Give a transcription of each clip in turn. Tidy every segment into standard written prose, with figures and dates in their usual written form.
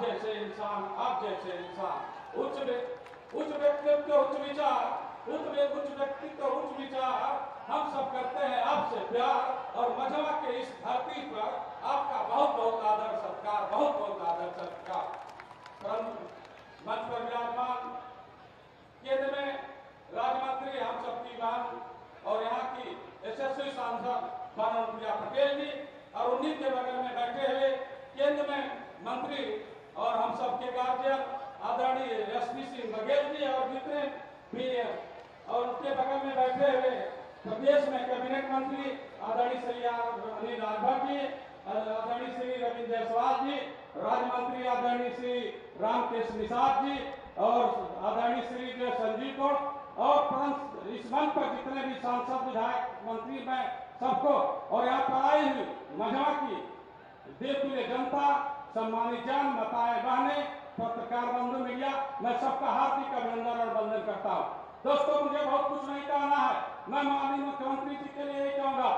जैसे इंसान, आप जैसे इंसान, उच्च व्यक्तित्व, उच्च विचार, उच्च व्यक्तित्व, उच्च विचार हम सब करते हैं आपसे प्यार। और मझवा के इस धरती पर आपका बहुत बहुत आदर सत्कार, बहुत बहुत आदर सत्कार। परंतु मंच पर विराजमान केंद्र में राज्य मंत्री हम सबकी बहन और यहाँ की यशस्वी सांसद माननीय प्रिया पटेल जी, और उन्हीं के बगल में बैठे हुए केंद्र में मंत्री और हम सबके गार्जियन आदरणीय एसपी सिंह बघेल जी, और जितने भी और उनके बगल में बैठे हुए प्रदेश में कैबिनेट मंत्री आदरणीय श्री अनिल राजभर जी, आदरणीय श्री रविंद्र जायसवाल जी, राज्य मंत्री आदरणीय श्री रामकृष्ण निषाद जी, और आदरणीय श्री संजीव गौड़, और इस मंच पर जितने भी सांसद, विधायक, मंत्री, मैं सबको, और यहाँ पर आई हुई मझवा की देवप्रिय जनता, सम्मानित जन, माताएं, बहने, पत्रकार बंधु, मीडिया, मैं सबका हार्दिक अभिनंदन और वंदन करता हूँ। दोस्तों, मुझे बहुत कुछ नहीं कहना है। मैं माननीय मुख्यमंत्री जी के लिए यही कहूंगा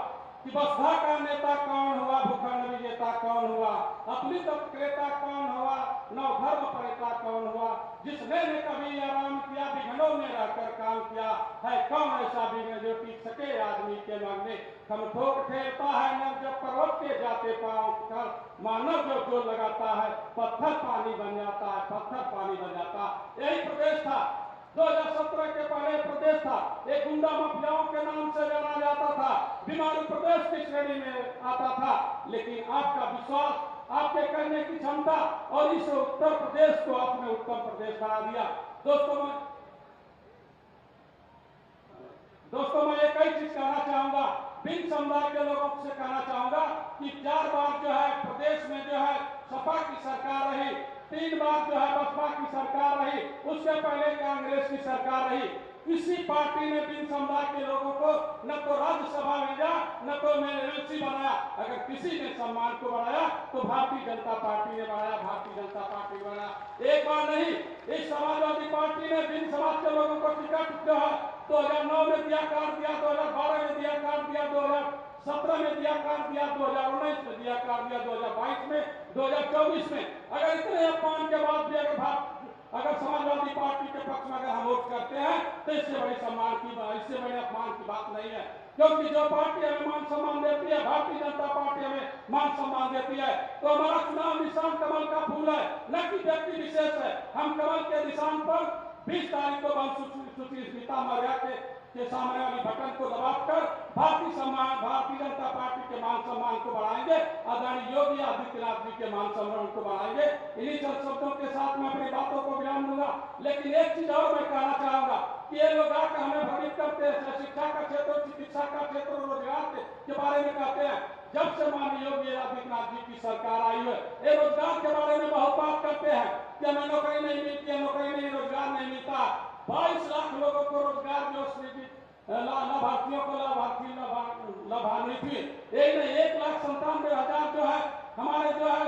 कि बसपा का नेता कौन हुआ, भूखंड विजेता कौन हुआ, अपनी क्रेता कौन हुआ, नवधर्म प्रेता कौन हुआ, जिसने ने कभी आराम किया, विघ्नों में रहकर काम किया है, कौन ऐसा विघ्न जो टिक सके आदमी के मन में। हम ठोक ठेलता है न जब पर्वत के जाते पांव कर, मानव जो लगाता है पत्थर पानी बन जाता है, पत्थर पानी बन जाता। यही प्रदेश था 2017 के पहले प्रदेश था, एक गुंडा माफियाओं के नाम से जाना जाता था, बीमारी प्रदेश की श्रेणी में आता था। लेकिन आपका विश्वास, आपके करने की क्षमता, और इस उत्तर प्रदेश को आपने उत्तम प्रदेश बना दिया। दोस्तों मैं एक ही चीज कहना चाहूंगा, भिन्न समुदाय के लोगों से कहना चाहूंगा कि 4 बार जो है प्रदेश में जो है सपा की सरकार रही, 3 बार जो है बसपा की सरकार रही, उससे पहले कांग्रेस की सरकार रही। किसी पार्टी ने भिन्न समुदाय के लोगों को न तो राज्यसभा भेजा, न तो एमएलसी बनाया। अगर किसी ने सम्मान को बढ़ाया तो भारतीय जनता पार्टी ने बढ़ाया, भारतीय जनता पार्टी ने बढ़ाया। एक बार नहीं, इस समाजवादी पार्टी ने भिन्न समाज के लोगों को टिकट जो है 2009 में दिया, काट दिया, 2012 में दिया, काट दिया, 2017 में दिया, काट दिया, 2019 में दिया, काट दिया, 2022 में, 2024 में। अगर इतने अपमान के बाद भी अगर समाजवादी पार्टी के पक्ष में अगर हम वोट करते हैं तो इससे बड़ी इससे बड़े अपमान की बात नहीं है। क्योंकि जो पार्टी हमें मान सम्मान देती है, भारतीय जनता पार्टी हमें मान सम्मान देती है, तो हमारा चुनाव निशान कमल का फूल है, न कि व्यक्ति विशेष है। हम कमल के निशान पर 20 तारीख को बंद स्मिता मौर्य के सामने वाली बटन को दबाकर भारतीय जनता पार्टी के मान सम्मान को बढ़ाएंगे, आदरणीय योगी आदित्यनाथ जी के मान सम्मान को बढ़ाएंगे। इन्हीं शब्दों के साथ मैं अपनी बातों को विराम दूंगा। लेकिन एक चीज और मैं कहना चाहूंगा कि ये लोग आकर हमें भ्रमित करते हैं, शिक्षा का क्षेत्र, चिकित्सा का क्षेत्र, रोजगार के बारे में कहते हैं। जब से माननीय योगी आदित्यनाथ जी की सरकार आई है, ये रोजगार के बारे में बहुत बात करते हैं कि हमें नौकरी नहीं मिलती है, नौकरी नहीं, रोजगार नहीं मिलता। 22 लाख लोगों को रोजगार जो लाभार्थियों को लाभान्वित, एक नहीं 1,97,000 जो है हमारे जो है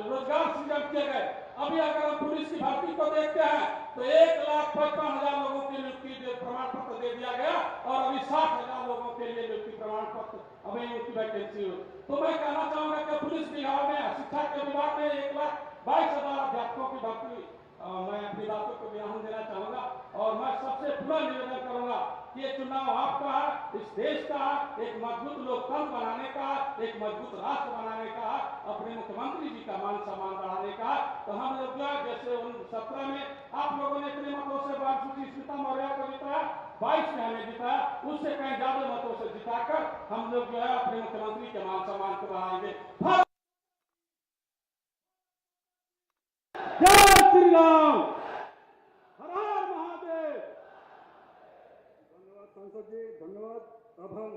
रोजगार सृजन किए गए। अभी अगर हम पुलिस की भर्ती को देखते हैं तो 1,55,000 लोगों के नियुक्ति प्रमाण पत्र दे दिया गया, और अभी 60,000 लोगों के लिए नियुक्ति प्रमाण पत्र अभी उनकी वैकेंसी हो। तो मैं कहना चाहूंगा कि पुलिस विभाग में, शिक्षा के विभाग में 1,22,000 अध्यापकों की भर्ती, मैं अपनी बातों को ध्यान देना चाहूंगा। और मैं सबसे पुनः निवेदन करूंगा कि ये चुनाव आपका है, इस देश का है, एक मजबूत लोकतंत्र बनाने का, एक मजबूत राष्ट्र बनाने का, अपने मुख्यमंत्री जी का मान सम्मान बढ़ाने का। तो हम लोग जो जैसे 17 में आप लोगों ने इतने मतों से स्मिता मौर्य को जिताया, 22 में हमें जिताया, उससे कहीं ज्यादा मतों से जिताकर हम लोग जो है अपने मुख्यमंत्री के मान सम्मान को बढ़ाएंगे। जय श्री राम, हर हर महादेव। धन्यवाद सांसद जी, धन्यवाद। अब हम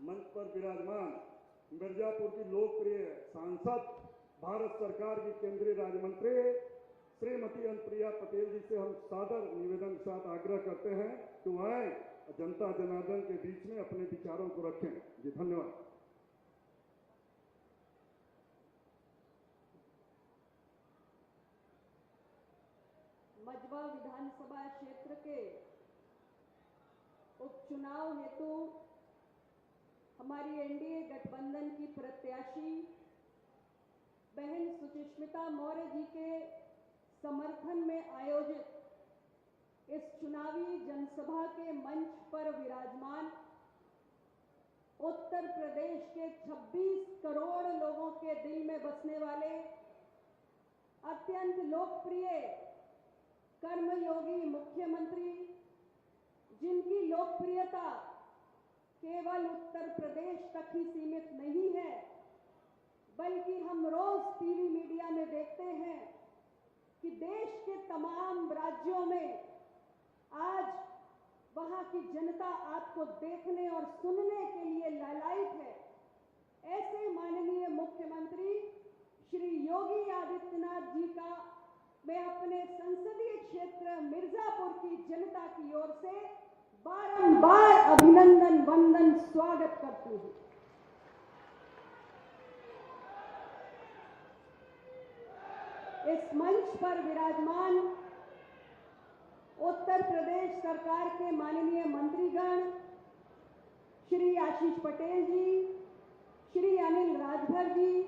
मंच पर विराजमान मिर्जापुर की लोकप्रिय सांसद, भारत सरकार की केंद्रीय राज्य मंत्री श्रीमती अनुप्रिया पटेल जी से हम सादर निवेदन के साथ आग्रह करते हैं कि वह आए जनता जनार्दन के बीच में अपने विचारों को रखें। जी धन्यवाद। मझवा विधानसभा क्षेत्र के उपचुनाव हेतु हमारी एनडीए गठबंधन की प्रत्याशी बहन सुचिस्मिता मौर्य जी के समर्थन में आयोजित इस चुनावी जनसभा के मंच पर विराजमान उत्तर प्रदेश के 26 करोड़ लोगों के दिल में बसने वाले अत्यंत लोकप्रिय कर्मयोगी मुख्यमंत्री, जिनकी लोकप्रियता केवल उत्तर प्रदेश तक ही सीमित नहीं है, बल्कि हम रोज टीवी मीडिया में देखते हैं कि देश के तमाम राज्यों में आज वहां की जनता आपको देखने और सुनने के लिए लालायित है। ऐसे माननीय मुख्यमंत्री श्री योगी आदित्यनाथ जी का मैं अपने संसदीय क्षेत्र मिर्जापुर की जनता की ओर से बारंबार अभिनंदन वंदन स्वागत करती हूं। इस मंच पर विराजमान उत्तर प्रदेश सरकार के माननीय मंत्रीगण श्री आशीष पटेल जी, श्री अनिल राजभर जी,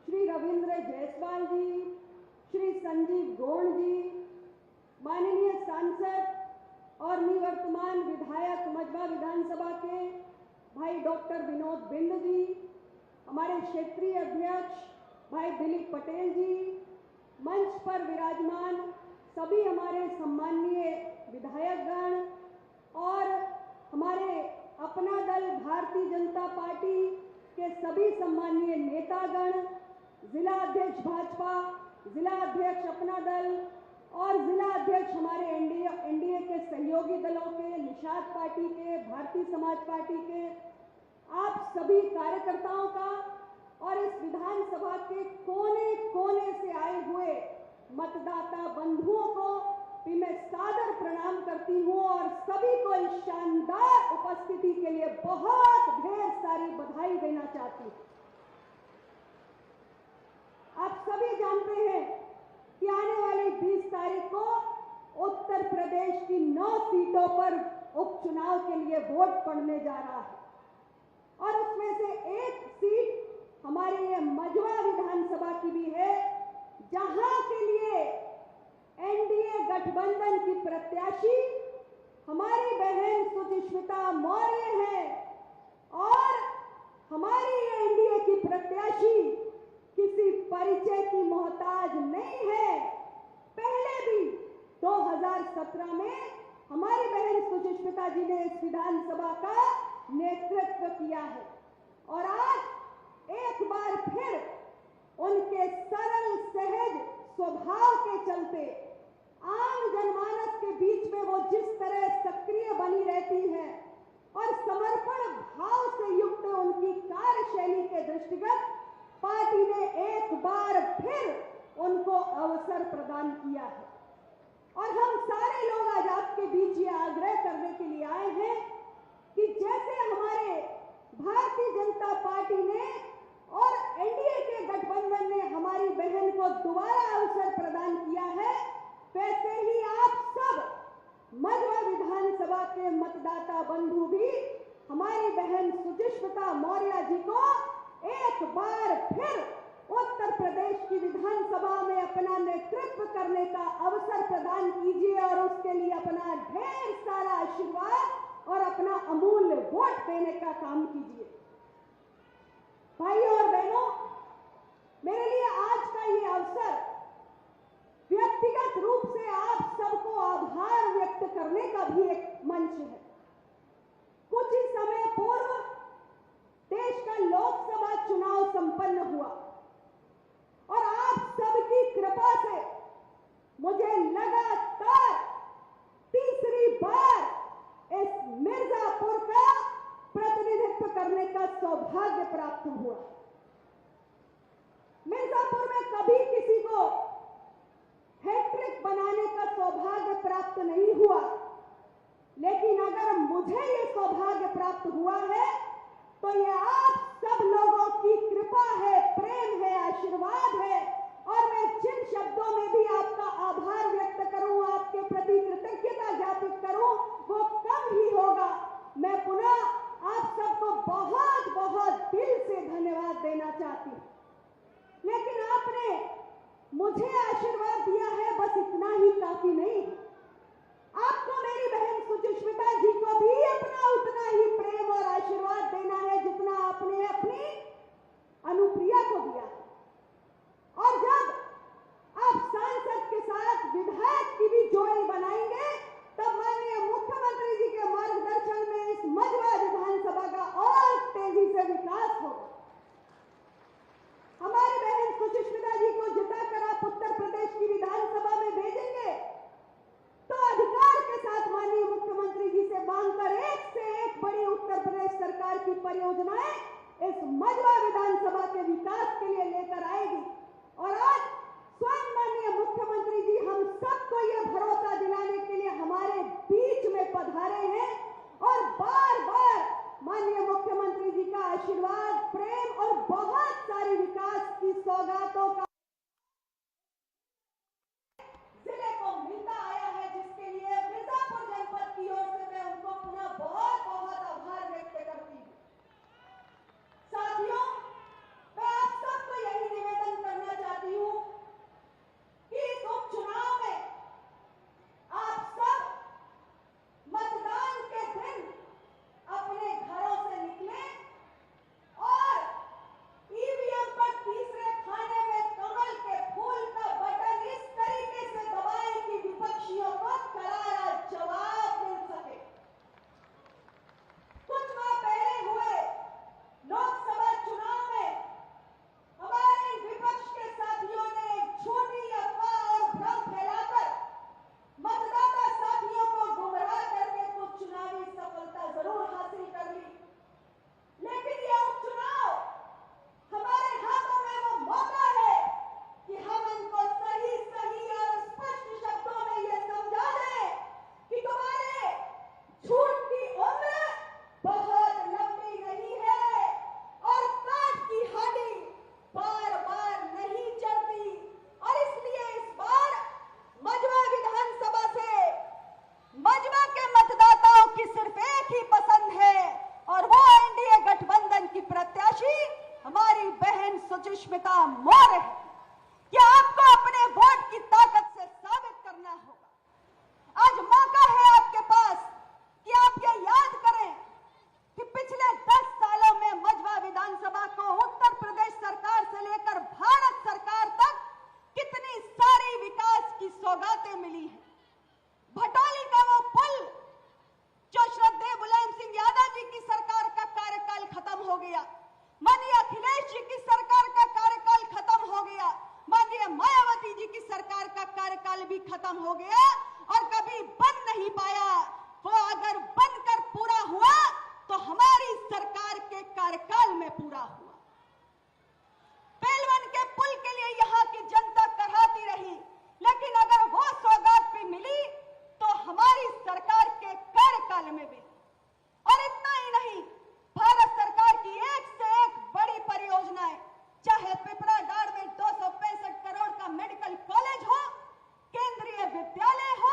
श्री रविंद्र जायसवाल जी, श्री संजीव गौड़ जी, माननीय सांसद और निवर्तमान विधायक मझवा विधानसभा के भाई डॉक्टर विनोद बिंद जी, हमारे क्षेत्रीय अध्यक्ष भाई दिलीप पटेल जी, मंच पर विराजमान सभी हमारे सम्माननीय विधायकगण और हमारे अपना दल भारतीय जनता पार्टी के सभी सम्माननीय नेतागण, जिला अध्यक्ष भाजपा, जिला अध्यक्ष अपना दल और जिला अध्यक्ष हमारे एनडीए के सहयोगी दलों के, निषाद पार्टी के, भारतीय समाज पार्टी के, आप सभी कार्यकर्ताओं का और इस विधानसभा के कोने कोने से आए हुए मतदाता बंधुओं को भी मैं सादर प्रणाम करती हूं और सभी को इस शानदार उपस्थिति के लिए बहुत ढेर सारी बधाई देना चाहती हूं। आप सभी जानते हैं कि आने वाली 20 तारीख को उत्तर प्रदेश की 9 सीटों पर उपचुनाव के लिए वोट पड़ने जा रहा है और उसमें से एक सीट हमारे ये मझवा विधानसभा की भी है, जहां के लिए एनडीए गठबंधन की प्रत्याशी हमारी बहन सुचिस्मिता मौर्य है और हमारी एनडीए की प्रत्याशी किसी परिचय की मोहताज नहीं है। पहले भी 2017 में हमारी बहन सुचिस्मिता जी ने इस विधानसभा का नेतृत्व किया है और आज एक बार फिर उनके सरल सहज स्वभाव के चलते आम जनमानस के बीच में वो जिस तरह सक्रिय बनी रहती हैं और समर्पण भाव से युक्त उनकी कार्यशैली के दृष्टिगत पार्टी ने एक बार फिर उनको अवसर प्रदान किया है और हम सारे लोग आज आपके बीच ये आग्रह करने के लिए आए हैं कि जैसे हमारे भारतीय जनता पार्टी ने और एनडीए के गठबंधन ने हमारी बहन को दोबारा अवसर प्रदान किया है, वैसे ही आप सब मझवा विधानसभा के मतदाता बंधु भी हमारी बहन सुचिस्मिता मौर्य जी को एक बार फिर उत्तर प्रदेश की विधानसभा में अपना नेतृत्व करने का अवसर प्रदान कीजिए और उसके लिए अपना ढेर सारा आशीर्वाद और अपना अमूल्य वोट देने का काम कीजिए। भाइयों और बहनों, मेरे लिए आज का ये अवसर व्यक्तिगत रूप से आप सबको आभार व्यक्त करने का भी एक मंच है। कुछ ही समय पूर्व देश का लोकसभा चुनाव संपन्न हुआ और आप सबकी कृपा से मुझे लगातार तीसरी बार इस मिर्जापुर का प्रतिनिधित्व करने का सौभाग्य प्राप्त हुआ। मिर्जापुर में कभी किसी को हैट्रिक बनाने का सौभाग्य प्राप्त नहीं हुआ, लेकिन अगर मुझे ये सौभाग्य प्राप्त हुआ है तो ये आप सब लोगों की कृपा है, प्रेम है, आशीर्वाद है और मैं जिन शब्दों में भी आपका आभार व्यक्त करूं, आपके प्रति कृतज्ञता ज्ञापित करूं, वो कम ही होगा। मैं पुनः आप सबको बहुत बहुत दिल से धन्यवाद देना चाहती हूं। लेकिन आपने मुझे आशीर्वाद दिया है, बस इतना ही काफी नहीं। आपको मेरी बहन सुचिस्मिता जी को भी अपना उतना ही प्रेम और आशीर्वाद देना है जितना आपने अपनी अनुप्रिया को दिया। और जब आप सांसद के साथ विधायक की भी जोड़ी बनाएंगे, तब माननीय मुख्यमंत्री जी के मार्गदर्शन में इस मझवा विधानसभा का और तेजी से विकास होगा। हमारी बहन सुचिस्मिता जी को जिताकर आप उत्तर प्रदेश की विधानसभा में भेजेंगे तो अधिकार के साथ माननीय मुख्यमंत्री जी से मांगकर एक से एक बड़ी उत्तर प्रदेश सरकार की परियोजनाएं इस मझवा विधानसभा के विकास के लिए लेकर आएगी। और आज स्वयं माननीय मुख्यमंत्री जी हम सबको ये भरोसा दिलाने के लिए हमारे बीच में पधारे हैं और बार बार माननीय मुख्यमंत्री जी का आशीर्वाद, प्रेम और बहुत सारी विकास की सौगातों का जिले को मिलता आया है, जिसके लिए मिर्जापुर जनपद की ओर से मैं उनको पुनः बहुत बहुत आभार व्यक्त करती हूँ। साथियों, मैं आप सबको यही निवेदन करना चाहती हूँ कि इस उपचुनाव में आप सब मतदान के दिन अपने घरों से निकले और ईवीएम पर तीसरे खाने में कमल के फूल का बटन इस तरीके से दबाएं कि विपक्षियों को करारा जवाब मिल सके। कुछ माह पहले हुए लोकसभा चुनाव में हमारे विपक्ष के साथियों ने एक झूठी अफवाह और भ्रम फैलाकर मतदाता साथियों को गुमराह करके कुछ चुनावी सफलता जरूर हासिल कर ली, लेकिन यह उपचुनाव हमारे हाथों में वो मौका है कि हम इनको सही सही और स्पष्ट शब्दों में ये समझा दें कि तुम्हारे झूठ की उम्र बहुत लंबी नहीं है और काट की हाडी बार बार नहीं चढ़ती। और इसलिए इस बार मझवा विधानसभा से मझवा के मतदाताओं की सिर्फ एक ही पसंद है और वो एनडीए गठबंधन की प्रत्याशी हमारी बहन सुचिस्मिता मौर्य है। कि आपको अपने वोट की ताकत से साबित करना होगा। आज मौका है आपके पास कि आप ये याद करें कि पिछले 10 सालों में मझवा विधानसभा को उत्तर प्रदेश सरकार से लेकर भारत सरकार तक कितनी सारी विकास की सौगातें मिली हैं। भटोली का वो पुल जो श्रद्धेय मुलायम सिंह यादव जी की सरकार का कार्यकाल खत्म हो गया, माननीय अखिलेश जी की सरकार का कार्यकाल खत्म हो गया, माननीय मायावती जी की सरकार का कार्यकाल भी खत्म हो गया और कभी बन नहीं पाया। वो अगर बनकर पूरा हुआ तो हमारी सरकार के कार्यकाल में पूरा हुआ। बेलवन के पुल के लिए यहाँ की जनता कराती रही, लेकिन अगर वो सौगात भी मिली तो हमारी सरकार के कार्यकाल में मिली। और इतना ही नहीं, भारत सरकार की एक से एक बड़ी परियोजनाएं, चाहे पिपराडार में 265 करोड़ का मेडिकल कॉलेज हो, केंद्रीय विद्यालय हो,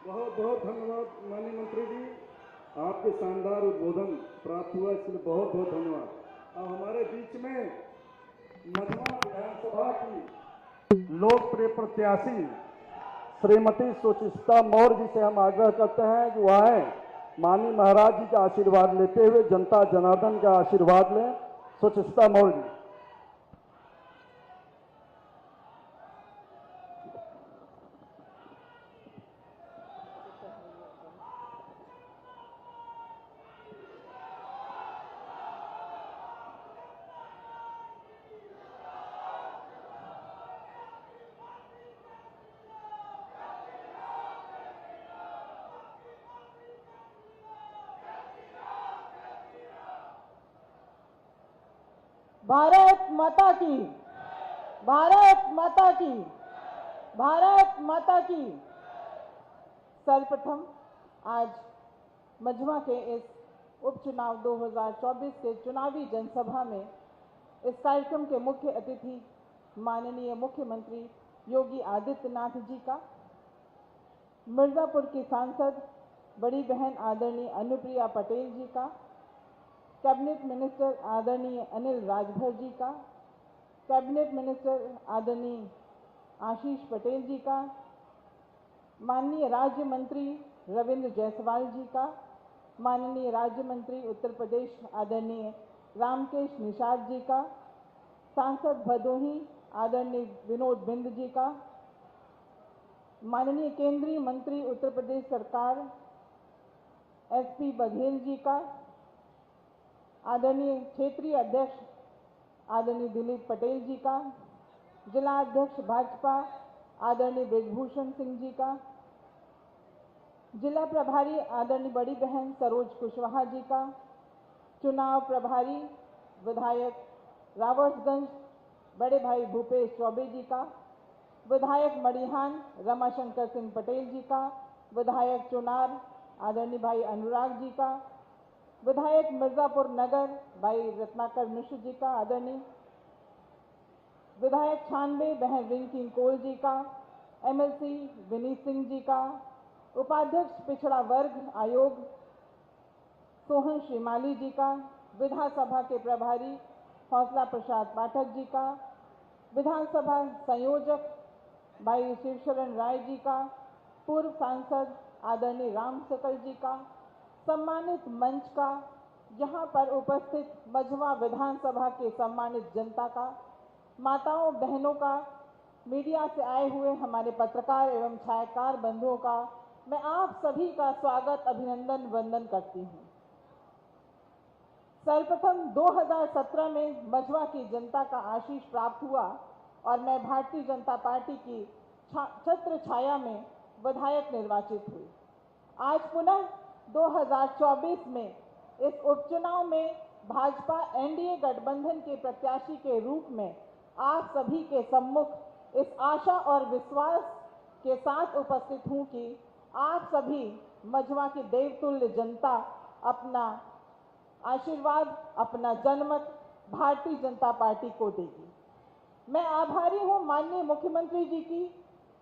बहुत बहुत धन्यवाद माननीय मंत्री जी, आपके शानदार उद्बोधन प्राप्त हुआ, इसलिए बहुत बहुत धन्यवाद। अब हमारे बीच में मधुआ विधानसभा की लोकप्रिय प्रत्याशी श्रीमती सुचिस्ता मौर्य जी से हम आग्रह करते हैं कि वह आए, माननीय महाराज जी का आशीर्वाद लेते हुए जनता जनार्दन का आशीर्वाद लें। सुचिस्ता मौर्य जी। भारत माता की, भारत माता की, भारत माता की। सर्वप्रथम आज मझवा के इस उपचुनाव 2024 के चुनावी जनसभा में इस कार्यक्रम के मुख्य अतिथि माननीय मुख्यमंत्री योगी आदित्यनाथ जी का, मिर्जापुर की सांसद बड़ी बहन आदरणीय अनुप्रिया पटेल जी का, कैबिनेट मिनिस्टर आदरणीय अनिल राजभर जी का, कैबिनेट मिनिस्टर आदरणीय आशीष पटेल जी का, माननीय राज्य मंत्री रविंद्र जायसवाल जी का, माननीय राज्य मंत्री उत्तर प्रदेश आदरणीय रामकेश निषाद जी का, सांसद भदोही आदरणीय विनोद बिंद जी का, माननीय केंद्रीय मंत्री उत्तर प्रदेश सरकार एसपी बघेल जी का, आदरणीय क्षेत्रीय अध्यक्ष आदरणीय दिलीप पटेल जी का, जिला अध्यक्ष भाजपा आदरणीय ब्रिजभूषण सिंह जी का, जिला प्रभारी आदरणीय बड़ी बहन सरोज कुशवाहा जी का, चुनाव प्रभारी विधायक रावर्सगंज बड़े भाई भूपेश चौबे जी का, विधायक मड़िहान रमाशंकर सिंह पटेल जी का, विधायक चुनार आदरणीय भाई अनुराग जी का, विधायक मिर्जापुर नगर भाई रत्नाकर मिश्र जी का, आदरणीय विधायक 96 बहन रिंकी कोल जी का, एमएलसी विनीत सिंह जी का, उपाध्यक्ष पिछड़ा वर्ग आयोग सोहन श्रीमाली जी का, विधानसभा के प्रभारी हौसला प्रसाद पाठक जी का, विधानसभा संयोजक भाई शिवशरण राय जी का, पूर्व सांसद आदरणीय राम सकल जी का, सम्मानित मंच का, यहाँ पर उपस्थित मझवा विधानसभा के सम्मानित जनता का, माताओं बहनों का, मीडिया से आए हुए हमारे पत्रकार एवं छायाकार बंधुओं का मैं आप सभी का स्वागत अभिनंदन वंदन करती हूँ। सर्वप्रथम 2017 में मझवा की जनता का आशीष प्राप्त हुआ और मैं भारतीय जनता पार्टी की छत्र छाया में विधायक निर्वाचित हुई। आज पुनः 2024 में इस उपचुनाव में भाजपा एनडीए गठबंधन के प्रत्याशी के रूप में आप सभी के सम्मुख इस आशा और विश्वास के साथ उपस्थित हूं कि आप सभी मझवा की देवतुल्य जनता अपना आशीर्वाद, अपना जनमत भारतीय जनता पार्टी को देगी। मैं आभारी हूं माननीय मुख्यमंत्री जी की,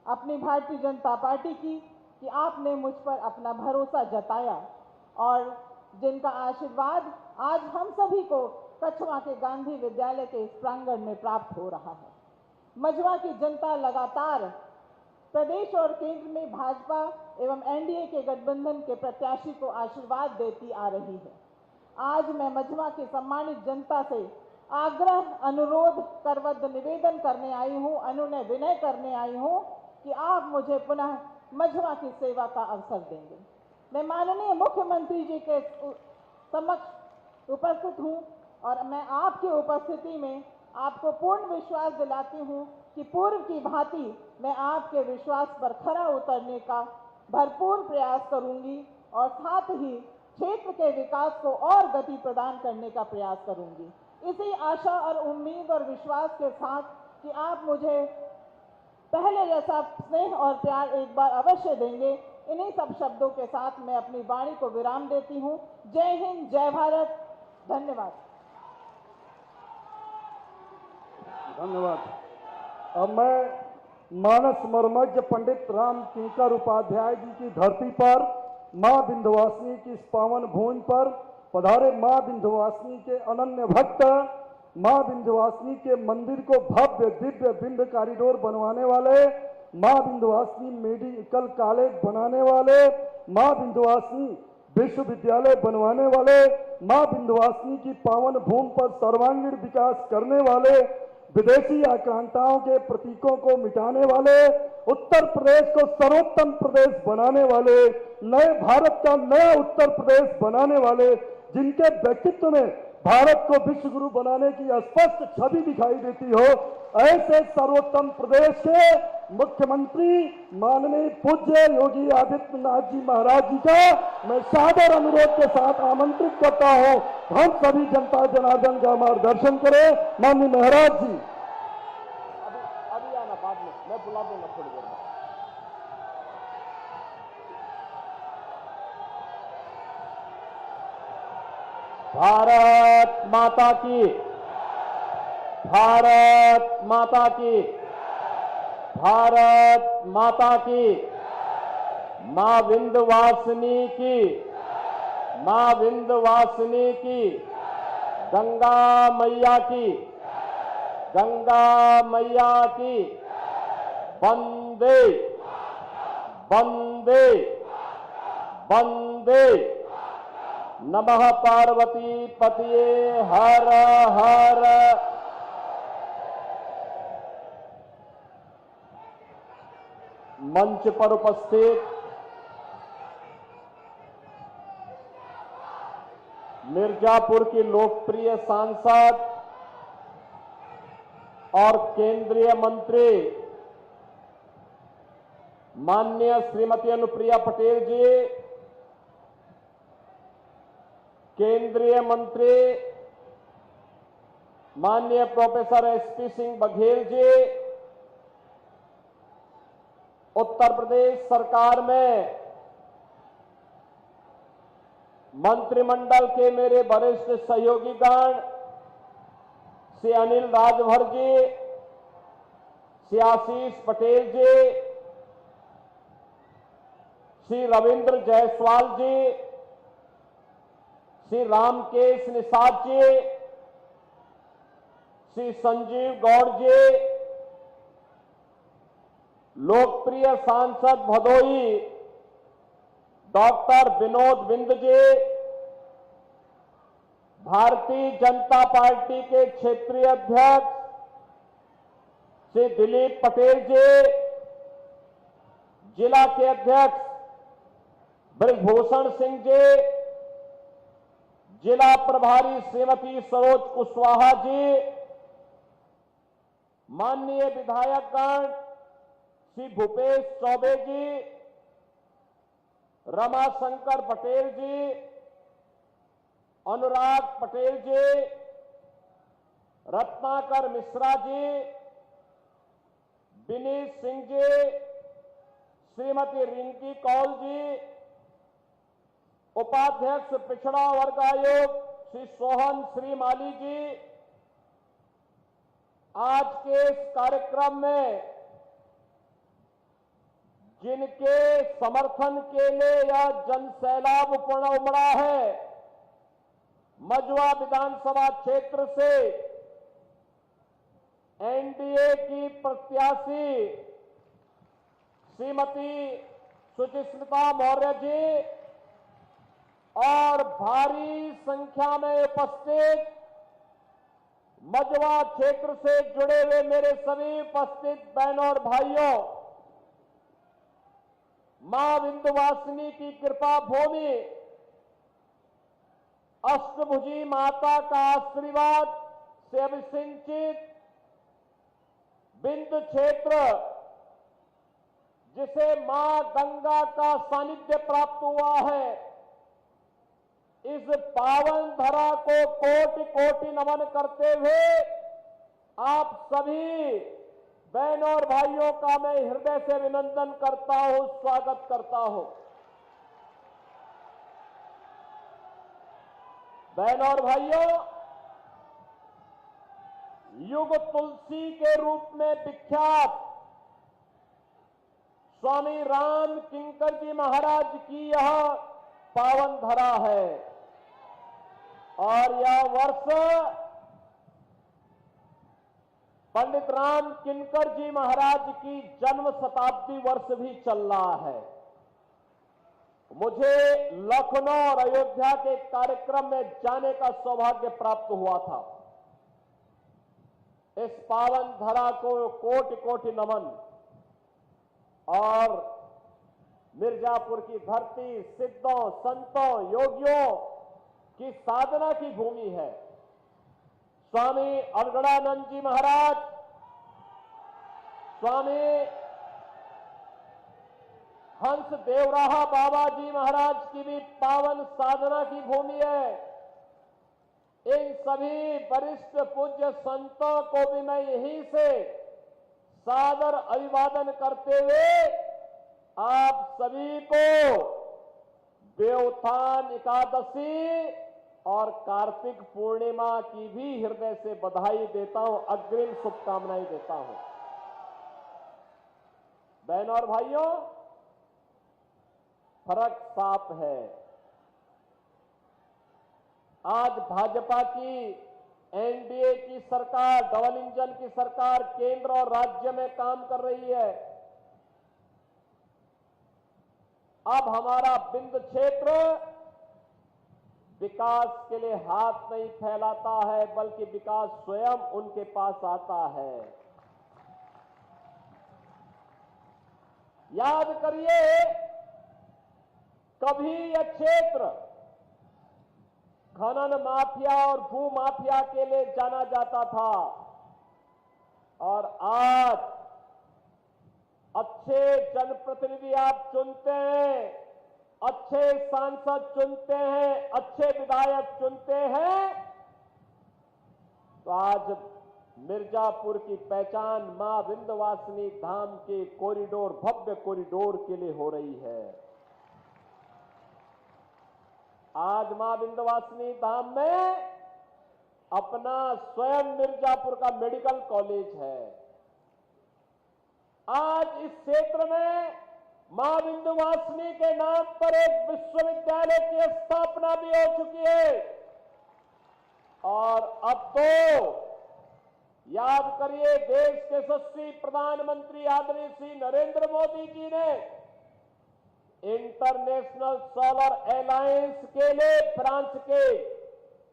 अपनी भारतीय जनता पार्टी की, कि आपने मुझ पर अपना भरोसा जताया और जिनका आशीर्वाद आज हम सभी को कछवा के गांधी विद्यालय के इस प्रांगण में प्राप्त हो रहा है। मझवा की जनता लगातार प्रदेश और केंद्र में भाजपा एवं एनडीए के गठबंधन के प्रत्याशी को आशीर्वाद देती आ रही है। आज मैं मझवा की सम्मानित जनता से आग्रह, अनुरोध, करवद्ध निवेदन करने आई हूं, अनुनय विनय करने आई हूं कि आप मुझे पुनः मझवा की सेवा का अवसर देंगे। मैं माननीय मुख्यमंत्री जी के समक्ष उपस्थित हूं और मैं आपकी उपस्थिति में आपको पूर्ण विश्वास दिलाती हूं कि पूर्व की भांति मैं आपके विश्वास पर खरा उतरने का भरपूर प्रयास करूंगी और साथ ही क्षेत्र के विकास को और गति प्रदान करने का प्रयास करूंगी। इसी आशा और उम्मीद और विश्वास के साथ कि आप मुझे पहले जैसा स्नेह और प्यार एक बार अवश्य देंगे, इन्हीं सब शब्दों के साथ मैं अपनी वाणी को विराम देती हूं। जय हिंद, जय भारत, धन्यवाद। धन्यवाद। अब मैं मानस मर्मज्ञ पंडित राम किंकर उपाध्याय जी की धरती पर, मां विंध्यवासिनी की इस पावन भूमि पर पधारे मां विंध्यवासिनी के अनन्य भक्त, मां विंध्यवासिनी के मंदिर को भव्य दिव्य विंध्य कॉरिडोर बनवाने वाले, मां विंध्यवासिनी मेडिकल कॉलेज बनाने वाले, मां विंध्यवासिनी विश्वविद्यालय बनवाने वाले, मां विंध्यवासिनी की पावन भूमि पर सर्वांगीण विकास करने वाले, विदेशी आक्रांताओं के प्रतीकों को मिटाने वाले, उत्तर प्रदेश को सर्वोत्तम प्रदेश बनाने वाले, नए भारत का नया उत्तर प्रदेश बनाने वाले, जिनके व्यक्तित्व में भारत को विश्व गुरु बनाने की स्पष्ट छवि दिखाई देती हो, ऐसे सर्वोत्तम प्रदेश के मुख्यमंत्री माननीय पूज्य योगी आदित्यनाथ जी महाराज जी का मैं सादर अनुरोध के साथ आमंत्रित करता हूं, हम सभी जनता जनार्दन का मार्गदर्शन करें। माननीय महाराज जी अभी आना, बाद में मैं बुला दूंगा थोड़ी देर में। भारत माता की, भारत माता की, भारत माता की, मां विंध्यवासिनी की, मां विंध्यवासिनी की, गंगा मैया की, गंगा मैया की, वंदे वंदे वंदे, नमः पार्वती पतिये हर हर। मंच पर उपस्थित मिर्जापुर की लोकप्रिय सांसद और केंद्रीय मंत्री माननीय श्रीमती अनुप्रिया पटेल जी, केंद्रीय मंत्री माननीय प्रोफेसर एसपी सिंह बघेल जी, उत्तर प्रदेश सरकार में मंत्रिमंडल के मेरे वरिष्ठ सहयोगीगण श्री अनिल राजभर जी, श्री आशीष पटेल जी, श्री रविंद्र जायसवाल जी, श्री रामकेश निषाद जी, श्री संजीव गौड़ जी, लोकप्रिय सांसद भदोई डॉक्टर विनोद बिंद जी, भारतीय जनता पार्टी के क्षेत्रीय अध्यक्ष श्री दिलीप पटेल जी, जिला के अध्यक्ष ब्रजभूषण सिंह जी, जिला प्रभारी श्रीमती सरोज कुशवाहा जी, माननीय विधायकगण श्री भूपेश चौबे जी, रमाशंकर पटेल जी, अनुराग पटेल जी, रत्नाकर मिश्रा जी, विनीत सिंह जी, श्रीमती रिंकी कौल जी, उपाध्यक्ष पिछड़ा वर्ग आयोग श्री सोहन श्रीमाली जी, आज के इस कार्यक्रम में जिनके समर्थन के लिए यह जनसैलाब उमड़ा है, मझवा विधानसभा क्षेत्र से एनडीए की प्रत्याशी श्रीमती सुचिस्मिता मौर्य जी और भारी संख्या में उपस्थित मझवा क्षेत्र से जुड़े हुए मेरे सभी उपस्थित बहनों और भाइयों, मां विंध्यवासिनी की कृपा भूमि अष्टभुजी माता का आशीर्वाद से अभिसिंचित विंध्य क्षेत्र, जिसे मां गंगा का सानिध्य प्राप्त हुआ है, इस पावन धरा को कोटि कोटि नमन करते हुए आप सभी बहनों और भाइयों का मैं हृदय से अभिनंदन करता हूं, स्वागत करता हूं। बहनों और भाइयों, युग तुलसी के रूप में विख्यात स्वामी राम किंकर जी महाराज की यह पावन धरा है और यह वर्ष पंडित राम किंकर जी महाराज की जन्म शताब्दी वर्ष भी चल रहा है। मुझे लखनऊ और अयोध्या के कार्यक्रम में जाने का सौभाग्य प्राप्त हुआ था। इस पावन धरा को कोटि कोटि नमन। और मिर्जापुर की धरती सिद्धों, संतों, योगियों की साधना की भूमि है। स्वामी अलगड़ानंद जी महाराज, स्वामी हंस देवराहा बाबा जी महाराज की भी पावन साधना की भूमि है। इन सभी वरिष्ठ पूज्य संतों को भी मैं यहीं से सादर अभिवादन करते हुए आप सभी को देवोत्थान एकादशी और कार्तिक पूर्णिमा की भी हृदय से बधाई देता हूं, अग्रिम शुभकामनाएं देता हूं। बहनों और भाइयों, फर्क साफ है। आज भाजपा की एनडीए की सरकार, डबल इंजन की सरकार केंद्र और राज्य में काम कर रही है। अब हमारा बिंद क्षेत्र विकास के लिए हाथ नहीं फैलाता है, बल्कि विकास स्वयं उनके पास आता है। याद करिए, कभी यह क्षेत्र खनन माफिया और भू माफिया के लिए जाना जाता था और आज अच्छे जनप्रतिनिधि आप चुनते हैं, अच्छे सांसद चुनते हैं, अच्छे विधायक चुनते हैं, तो आज मिर्जापुर की पहचान मां विंध्यवासिनी धाम के कॉरिडोर, भव्य कॉरिडोर के लिए हो रही है। आज मां विंध्यवासिनी धाम में अपना स्वयं मिर्जापुर का मेडिकल कॉलेज है। आज इस क्षेत्र में मां विंध्यवासिनी के नाम पर एक विश्वविद्यालय की स्थापना भी हो चुकी है। और अब तो याद करिए, देश के यशस्वी प्रधानमंत्री आदरणीय श्री नरेंद्र मोदी जी ने इंटरनेशनल सोलर अलायंस के लिए फ्रांस के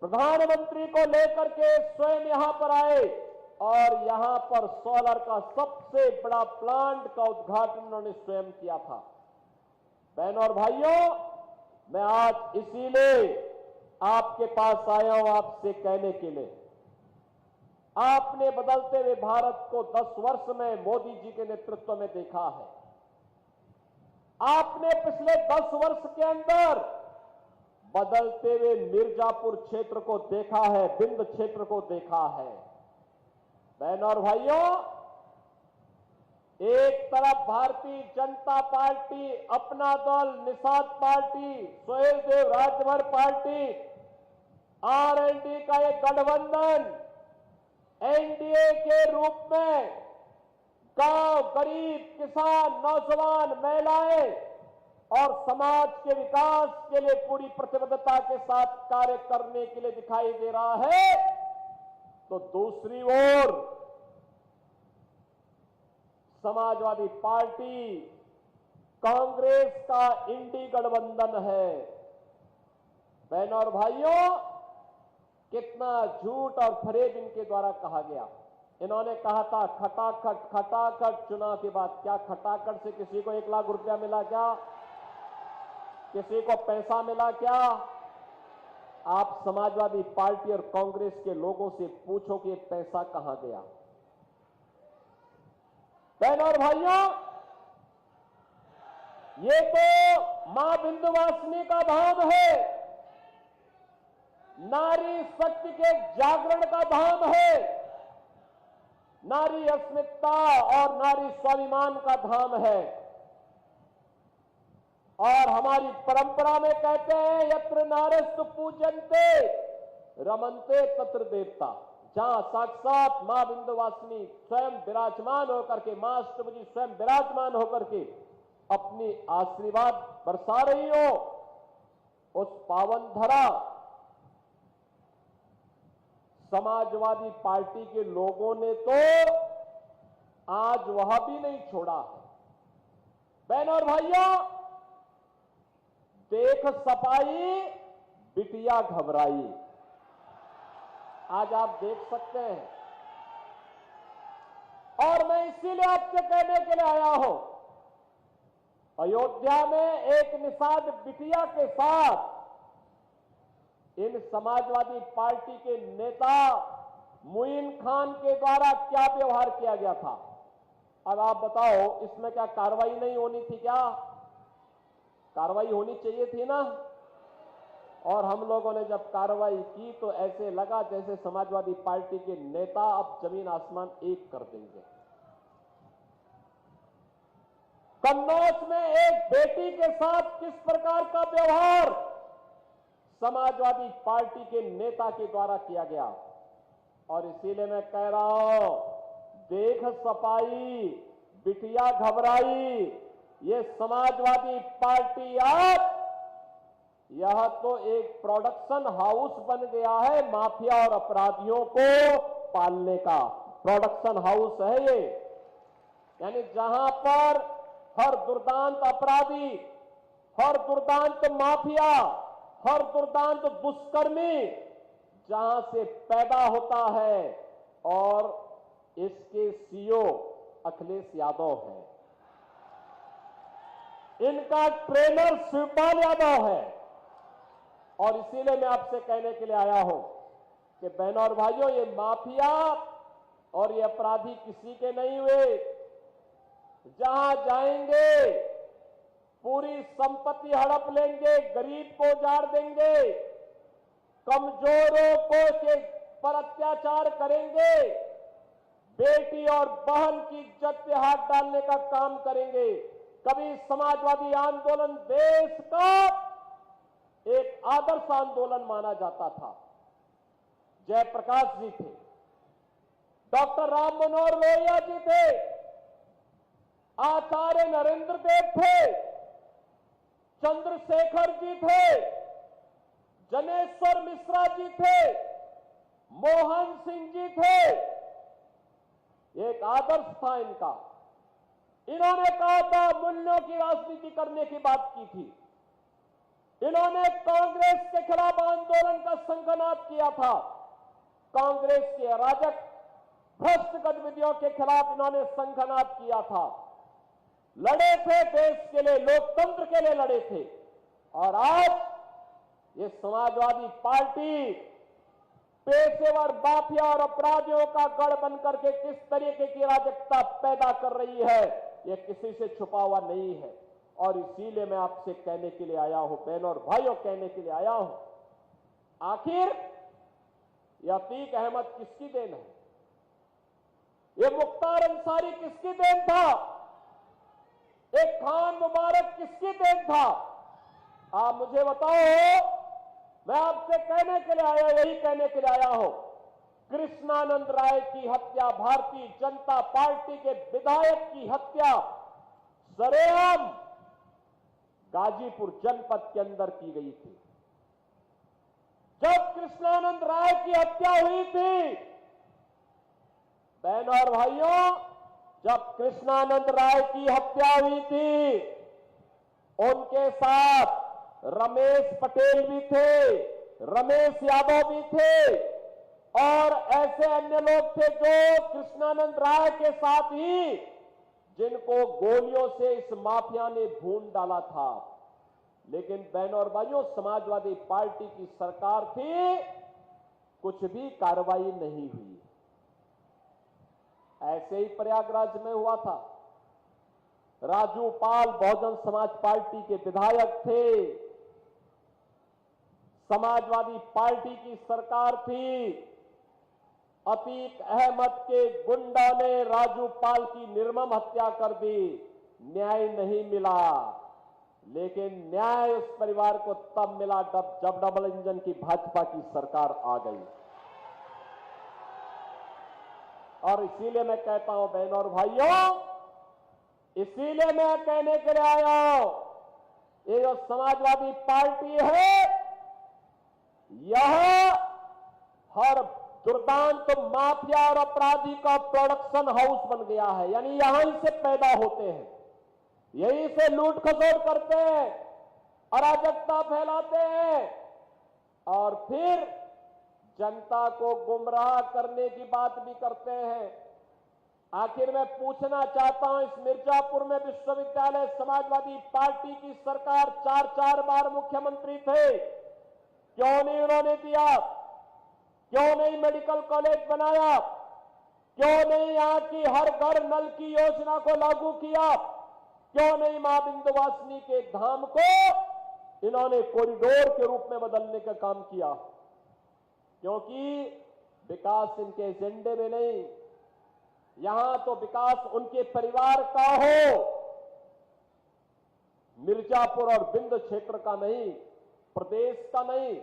प्रधानमंत्री को लेकर के स्वयं यहां पर आए और यहां पर सोलर का सबसे बड़ा प्लांट का उद्घाटन उन्होंने स्वयं किया था। बहनों और भाइयों, मैं आज इसीलिए आपके पास आया हूं आपसे कहने के लिए, आपने बदलते हुए भारत को 10 वर्ष में मोदी जी के नेतृत्व में देखा है। आपने पिछले 10 वर्ष के अंदर बदलते हुए मिर्जापुर क्षेत्र को देखा है, बिंद क्षेत्र को देखा है। बहनों और भाइयों, एक तरफ भारतीय जनता पार्टी, अपना दल, Nishad party, Suheldev Rajbhar party, RLD का एक गठबंधन एनडीए के रूप में गांव, गरीब, किसान, नौजवान, महिलाएं और समाज के विकास के लिए पूरी प्रतिबद्धता के साथ कार्य करने के लिए दिखाई दे रहा है, तो दूसरी ओर समाजवादी पार्टी, कांग्रेस का इंडी गठबंधन है। बहनों और भाइयों, कितना झूठ और फरेब इनके द्वारा कहा गया। इन्होंने कहा था खटाखट खटाखट, चुनाव के बाद क्या खटाखट से किसी को 1 लाख रुपया मिला क्या? किसी को पैसा मिला क्या? आप समाजवादी पार्टी और कांग्रेस के लोगों से पूछो कि पैसा कहां गया। बहनों और भाइयों, ये तो मां विंध्यवासिनी का धाम है, नारी शक्ति के जागरण का धाम है, नारी अस्मिता और नारी स्वाभिमान का धाम है। और हमारी परंपरा में कहते हैं, यत्र नारस्तु पूजन्ते रमन्ते तत्र देवता। जहां साक्षात मां विंध्यवासिनी स्वयं विराजमान होकर के, मां अष्टभुजी स्वयं विराजमान होकर के अपनी आशीर्वाद बरसा रही हो, उस पावन धरा समाजवादी पार्टी के लोगों ने तो आज वह भी नहीं छोड़ा है। बहनों और भाइयों, देख सपाई बिटिया घबराई, आज आप देख सकते हैं। और मैं इसीलिए आपसे कहने के लिए आया हूं, अयोध्या में एक निषाद बिटिया के साथ इन समाजवादी पार्टी के नेता मुइन खान के द्वारा क्या व्यवहार किया गया था। अब आप बताओ, इसमें क्या कार्रवाई नहीं होनी थी? क्या कार्रवाई होनी चाहिए थी ना? और हम लोगों ने जब कार्रवाई की तो ऐसे लगा जैसे समाजवादी पार्टी के नेता अब जमीन आसमान एक कर देंगे। कन्नौज में एक बेटी के साथ किस प्रकार का व्यवहार समाजवादी पार्टी के नेता के द्वारा किया गया। और इसीलिए मैं कह रहा हूं, देख सपाई बिटिया घबराई, ये समाजवादी पार्टी अब यह तो एक प्रोडक्शन हाउस बन गया है, माफिया और अपराधियों को पालने का प्रोडक्शन हाउस है ये। यानी जहां पर हर दुर्दांत अपराधी, हर दुर्दांत माफिया, हर दुर्दांत दुष्कर्मी जहां से पैदा होता है, और इसके सीईओ अखिलेश यादव है, इनका ट्रेनर शिवपाल यादव है। और इसीलिए मैं आपसे कहने के लिए आया हूं कि बहनों और भाइयों, ये माफिया और ये अपराधी किसी के नहीं हुए। जहां जाएंगे पूरी संपत्ति हड़प लेंगे, गरीब को उजाड़ देंगे, कमजोरों को के पर अत्याचार करेंगे, बेटी और बहन की इज्जत पे हाथ डालने का काम करेंगे। कभी समाजवादी आंदोलन देश का एक आदर्श आंदोलन माना जाता था। जयप्रकाश जी थे, डॉक्टर राम मनोहर लोहिया जी थे, आचार्य नरेंद्र देव थे, चंद्रशेखर जी थे, जनेश्वर मिश्रा जी थे, मोहन सिंह जी थे। एक आदर्श था इनका। इन्होंने कहा था मूल्यों की राजनीति करने की बात की थी। इन्होंने कांग्रेस के खिलाफ आंदोलन का शंखनाद किया था। कांग्रेस के अराजक भ्रष्ट गतिविधियों के खिलाफ इन्होंने शंखनाद किया था। लड़े थे देश के लिए, लोकतंत्र के लिए लड़े थे। और आज ये समाजवादी पार्टी पेशेवर माफिया और अपराधियों का गढ़ बनकर के किस तरीके की अराजकता पैदा कर रही है, ये किसी से छुपा हुआ नहीं है। और इसीलिए मैं आपसे कहने के लिए आया हूं, बहनों और भाइयों, कहने के लिए आया हूं, आखिर ये अतीक अहमद किसकी देन है? ये मुख्तार अंसारी किसकी देन था? एक खान मुबारक किसकी देन था? आप मुझे बताओ। मैं आपसे कहने के लिए आया, यही कहने के लिए आया हूं, कृष्णानंद राय की हत्या, भारतीय जनता पार्टी के विधायक की हत्या सरेआम गाजीपुर जनपद के अंदर की गई थी। जब कृष्णानंद राय की हत्या हुई थी, बहनों और भाइयों, जब कृष्णानंद राय की हत्या हुई थी, उनके साथ रमेश पटेल भी थे, रमेश यादव भी थे, और ऐसे अन्य लोग थे जो कृष्णानंद राय के साथ ही, जिनको गोलियों से इस माफिया ने भून डाला था। लेकिन बहनों और भाइयों, समाजवादी पार्टी की सरकार थी, कुछ भी कार्रवाई नहीं हुई। ऐसे ही प्रयागराज में हुआ था। राजू पाल बहुजन समाज पार्टी के विधायक थे, समाजवादी पार्टी की सरकार थी। अतीक अहमद के गुंडा ने राजू पाल की निर्मम हत्या कर दी, न्याय नहीं मिला। लेकिन न्याय उस परिवार को तब मिला जब डबल इंजन की भाजपा की सरकार आ गई। और इसीलिए मैं कहता हूं, बहनों और भाइयों, इसीलिए मैं कहने के लिए आया हूं, ये जो समाजवादी पार्टी है, यह हर दुर्दांत माफिया और अपराधी का प्रोडक्शन हाउस बन गया है। यानी यहीं से पैदा होते हैं, यहीं से लूट खसोट करते हैं, अराजकता फैलाते हैं और फिर जनता को गुमराह करने की बात भी करते हैं। आखिर मैं पूछना चाहता हूं, इस मिर्जापुर में विश्वविद्यालय समाजवादी पार्टी की सरकार 4 बार मुख्यमंत्री थे, क्यों नहीं उन्होंने दिया? क्यों नहीं मेडिकल कॉलेज बनाया? क्यों नहीं यहां की हर घर नल की योजना को लागू किया? क्यों नहीं मां विंध्यवासिनी के धाम को इन्होंने कॉरिडोर के रूप में बदलने का काम किया? क्योंकि विकास इनके एजेंडे में नहीं, यहां तो विकास उनके परिवार का हो, मिर्जापुर और बिंद क्षेत्र का नहीं, प्रदेश का नहीं,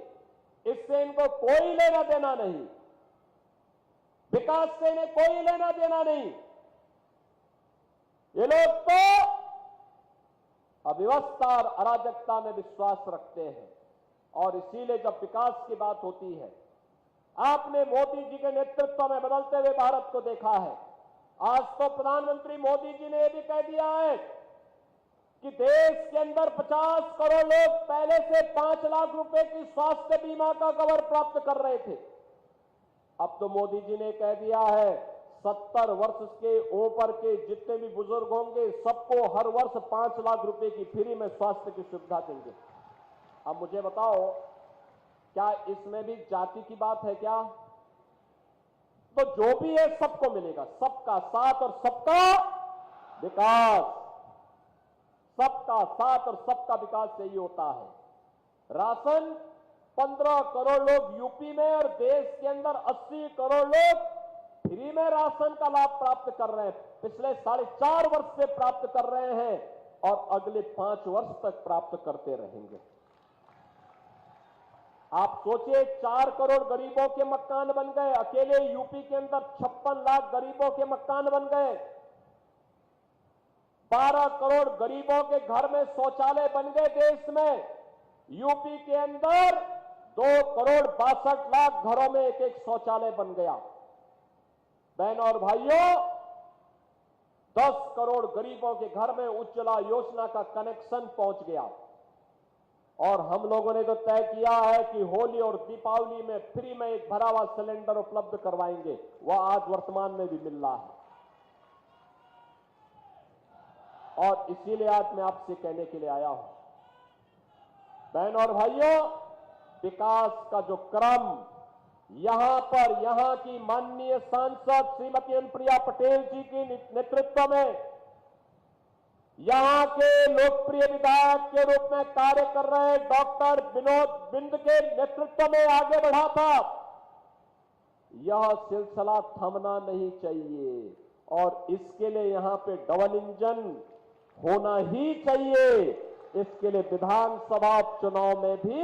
इससे इनको कोई लेना देना नहीं, विकास से इन्हें कोई लेना देना नहीं। ये लोग तो अव्यवस्था और अराजकता में विश्वास रखते हैं और इसीलिए जब विकास की बात होती है, आपने मोदी जी के नेतृत्व में बदलते हुए भारत को देखा है। आज तो प्रधानमंत्री मोदी जी ने यह भी कह दिया है कि देश के अंदर 50 करोड़ लोग पहले से 5 लाख रुपए की स्वास्थ्य बीमा का कवर प्राप्त कर रहे थे। अब तो मोदी जी ने कह दिया है 70 वर्ष के ऊपर के जितने भी बुजुर्ग होंगे सबको हर वर्ष 5 लाख रुपए की फ्री में स्वास्थ्य की सुविधा देंगे। अब मुझे बताओ, क्या इसमें भी जाति की बात है क्या? तो जो भी है सबको मिलेगा, सबका साथ और सबका विकास, सबका साथ और सबका विकास यही होता है। राशन 15 करोड़ लोग यूपी में और देश के अंदर 80 करोड़ लोग फ्री में राशन का लाभ प्राप्त कर रहे हैं। पिछले 4.5 वर्ष से प्राप्त कर रहे हैं और अगले 5 वर्ष तक प्राप्त करते रहेंगे। आप सोचिए, 4 करोड़ गरीबों के मकान बन गए, अकेले यूपी के अंदर 56 लाख गरीबों के मकान बन गए। 12 करोड़ गरीबों के घर में शौचालय बन गए देश में। यूपी के अंदर 2 करोड़ 62 लाख घरों में एक शौचालय बन गया। बहनों और भाइयों, 10 करोड़ गरीबों के घर में उज्ज्वला योजना का कनेक्शन पहुंच गया और हम लोगों ने तो तय किया है कि होली और दीपावली में फ्री में एक भरा हुआ सिलेंडर उपलब्ध करवाएंगे। वह आज वर्तमान में भी मिल रहा है और इसीलिए आज मैं आपसे कहने के लिए आया हूं, बहनों और भाइयों, विकास का जो क्रम यहां पर यहां की माननीय सांसद श्रीमती अनुप्रिया पटेल जी के नेतृत्व में, यहां के लोकप्रिय विधायक के रूप में कार्य कर रहे डॉक्टर विनोद बिंद के नेतृत्व में आगे बढ़ा था। यह सिलसिला थमना नहीं चाहिए और इसके लिए यहां पे डबल इंजन होना ही चाहिए। इसके लिए विधानसभा चुनाव में भी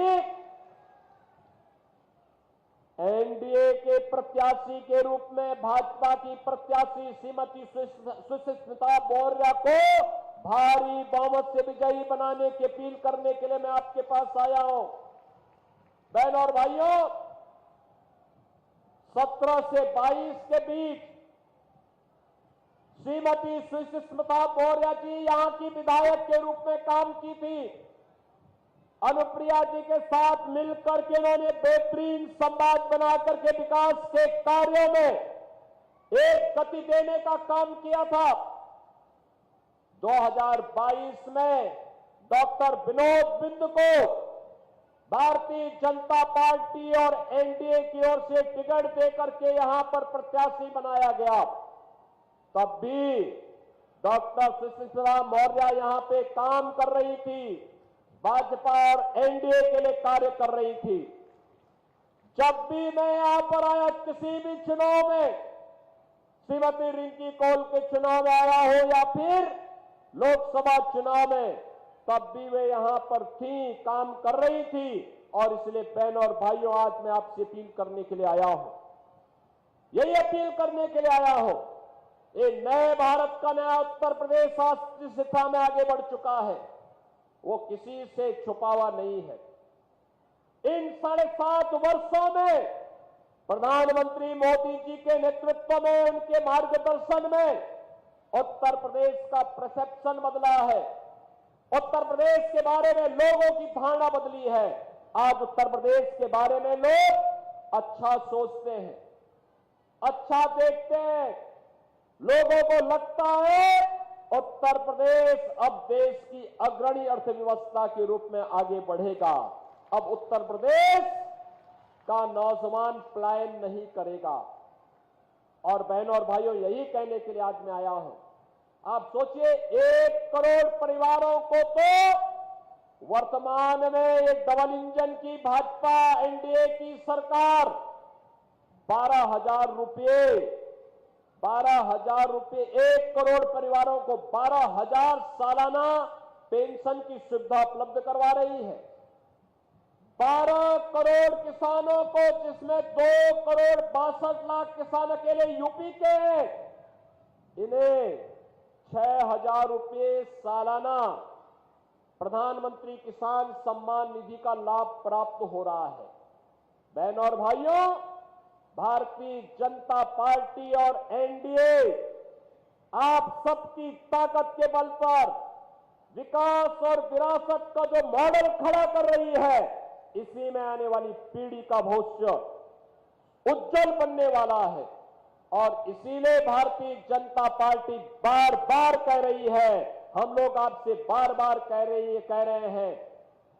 एनडीए के प्रत्याशी के रूप में भाजपा की प्रत्याशी श्रीमती सुष्मिता मौर्य को भारी बहुमत से विजयी बनाने की अपील करने के लिए मैं आपके पास आया हूं। बहनों और भाइयों, 17 से 22 के बीच श्रीमती सुष्मिता मौर्य जी यहां की विधायक के रूप में काम की थी। अनुप्रिया जी के साथ मिलकर के उन्होंने बेहतरीन संवाद बना करके विकास के कार्यों में एक गति देने का काम किया था। 2022 में डॉक्टर विनोद बिंद को भारतीय जनता पार्टी और एनडीए की ओर से टिकट देकर के यहां पर प्रत्याशी बनाया गया। तब भी डॉक्टर सुष्मिता मौर्य यहां पे काम कर रही थी, भाजपा और एनडीए के लिए कार्य कर रही थी। जब भी मैं यहां पर आया, किसी भी चुनाव में, श्रीमती रिंकी कौल के चुनाव में आया हो या फिर लोकसभा चुनाव में, तब भी वे यहां पर थी, काम कर रही थी और इसलिए बहनों और भाइयों, आज मैं आपसे अपील करने के लिए आया हूं, यही अपील करने के लिए आया हूं ये नए भारत का नया उत्तर प्रदेश आज जिस दिशा में आगे बढ़ चुका है वो किसी से छुपा हुआ नहीं है। इन 7.5 वर्षों में प्रधानमंत्री मोदी जी के नेतृत्व में, उनके मार्गदर्शन में उत्तर प्रदेश का परसेप्शन बदला है। उत्तर प्रदेश के बारे में लोगों की धारणा बदली है। आज उत्तर प्रदेश के बारे में लोग अच्छा सोचते हैं, अच्छा देखते हैं। लोगों को लगता है उत्तर प्रदेश अब देश की अग्रणी अर्थव्यवस्था के रूप में आगे बढ़ेगा। अब उत्तर प्रदेश का नौजवान पलायन नहीं करेगा। और बहनों और भाइयों, यही कहने के लिए आज मैं आया हूं। आप सोचिए, 1 करोड़ परिवारों को तो वर्तमान में एक डबल इंजन की भाजपा एनडीए की सरकार 12,000 रुपये 1 करोड़ परिवारों को 12,000 सालाना पेंशन की सुविधा उपलब्ध करवा रही है। 12 करोड़ किसानों को, जिसमें 2 करोड़ 62 लाख किसान अकेले यूपी के हैं, इन्हें 6,000 रुपये सालाना प्रधानमंत्री किसान सम्मान निधि का लाभ प्राप्त हो रहा है। बहनों और भाइयों, भारतीय जनता पार्टी और एनडीए आप सबकी ताकत के बल पर विकास और विरासत का जो मॉडल खड़ा कर रही है, इसी में आने वाली पीढ़ी का भविष्य उज्जवल बनने वाला है। और इसीलिए भारतीय जनता पार्टी बार बार कह रही है, हम लोग आपसे बार बार कह रहे हैं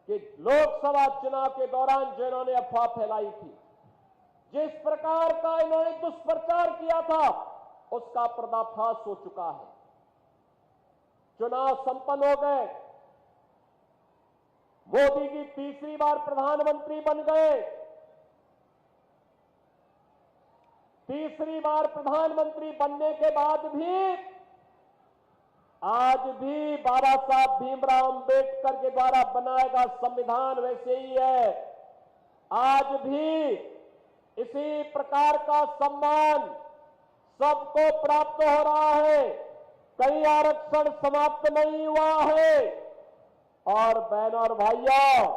कि लोकसभा चुनाव के दौरान जिन्होंने अफवाह फैलाई थी, जिस प्रकार का इन्होंने दुष्प्रचार किया था, उसका पर्दाफाश हो चुका है। चुनाव संपन्न हो गए, मोदी जी तीसरी बार प्रधानमंत्री बन गए। तीसरी बार प्रधानमंत्री बनने के बाद भी आज भी बाबा साहब भीमराव अंबेडकर के द्वारा बनाया गया संविधान वैसे ही है। आज भी इसी प्रकार का सम्मान सबको प्राप्त हो रहा है। कई आरक्षण समाप्त नहीं हुआ है। और बहनों और भाइयों,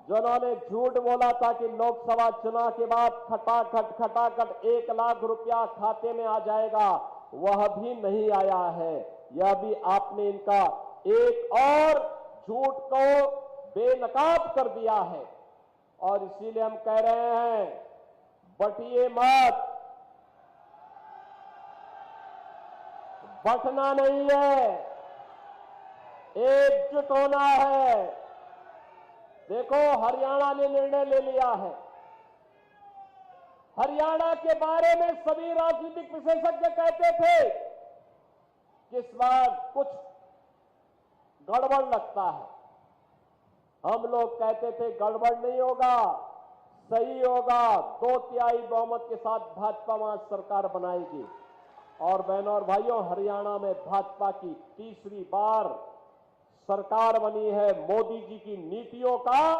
जिन्होंने झूठ बोला था कि लोकसभा चुनाव के बाद खटाखट 1 लाख रुपया खाते में आ जाएगा, वह भी नहीं आया है। यह भी आपने इनका एक और झूठ को बेनकाब कर दिया है। और इसीलिए हम कह रहे हैं, बटिए मत, बटना नहीं है, एकजुट होना है। देखो, हरियाणा ने निर्णय ले लिया है। हरियाणा के बारे में सभी राजनीतिक विशेषज्ञ कहते थे कि इस बार कुछ गड़बड़ लगता है। हम लोग कहते थे गड़बड़ नहीं होगा, सही होगा, 2/3 बहुमत के साथ भाजपा वहां सरकार बनाएगी। और बहनों और भाइयों, हरियाणा में भाजपा की तीसरी बार सरकार बनी है। मोदी जी की नीतियों का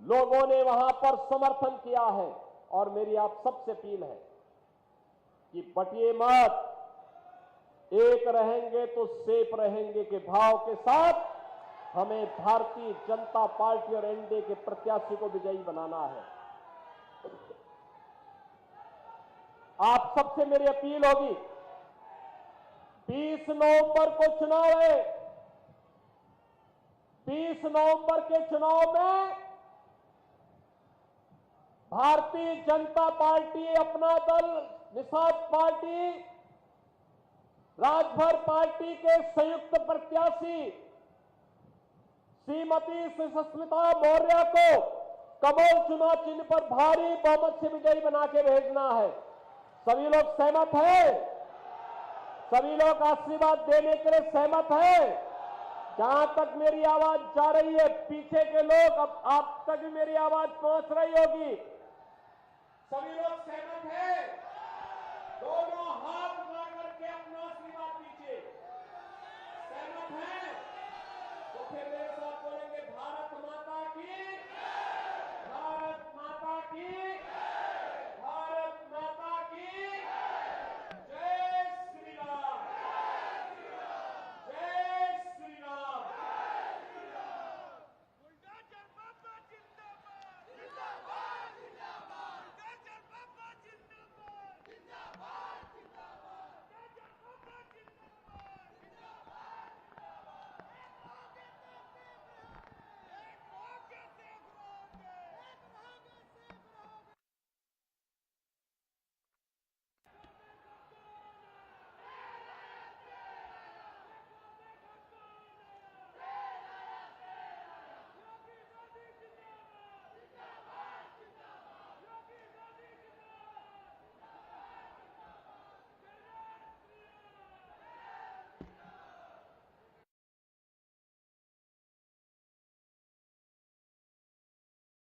लोगों ने वहां पर समर्थन किया है। और मेरी आप सबसे अपील है कि बटिए मत, एक रहेंगे तो सेफ रहेंगे के भाव के साथ हमें भारतीय जनता पार्टी और एनडीए के प्रत्याशी को विजयी बनाना है। आप सबसे मेरी अपील होगी, 20 नवंबर को चुनाव है। 20 नवंबर के चुनाव में भारतीय जनता पार्टी, अपना दल, निषाद पार्टी, राजभर पार्टी के संयुक्त प्रत्याशी श्रीमती सुष्मिता मौर्य को कमल चुनाव चिन्ह पर भारी बहुमत से विजयी बना के भेजना है। सभी लोग सहमत हैं? सभी लोग आशीर्वाद देने के लिए सहमत हैं? जहां तक मेरी आवाज जा रही है, पीछे के लोग, अब आप तक भी मेरी आवाज पहुंच रही होगी। सभी लोग सहमत हैं? दोनों हाथ उठा करके अपना आशीर्वाद दीजिए। सहमत हैं? तो फिर